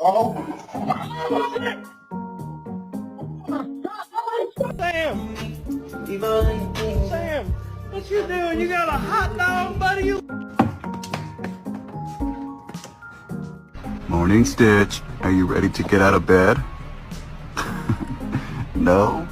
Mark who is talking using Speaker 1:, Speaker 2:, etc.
Speaker 1: Sam! Sam! What you doing? You got a hot dog, buddy?
Speaker 2: Morning, Stitch. Are you ready to get out of bed? No?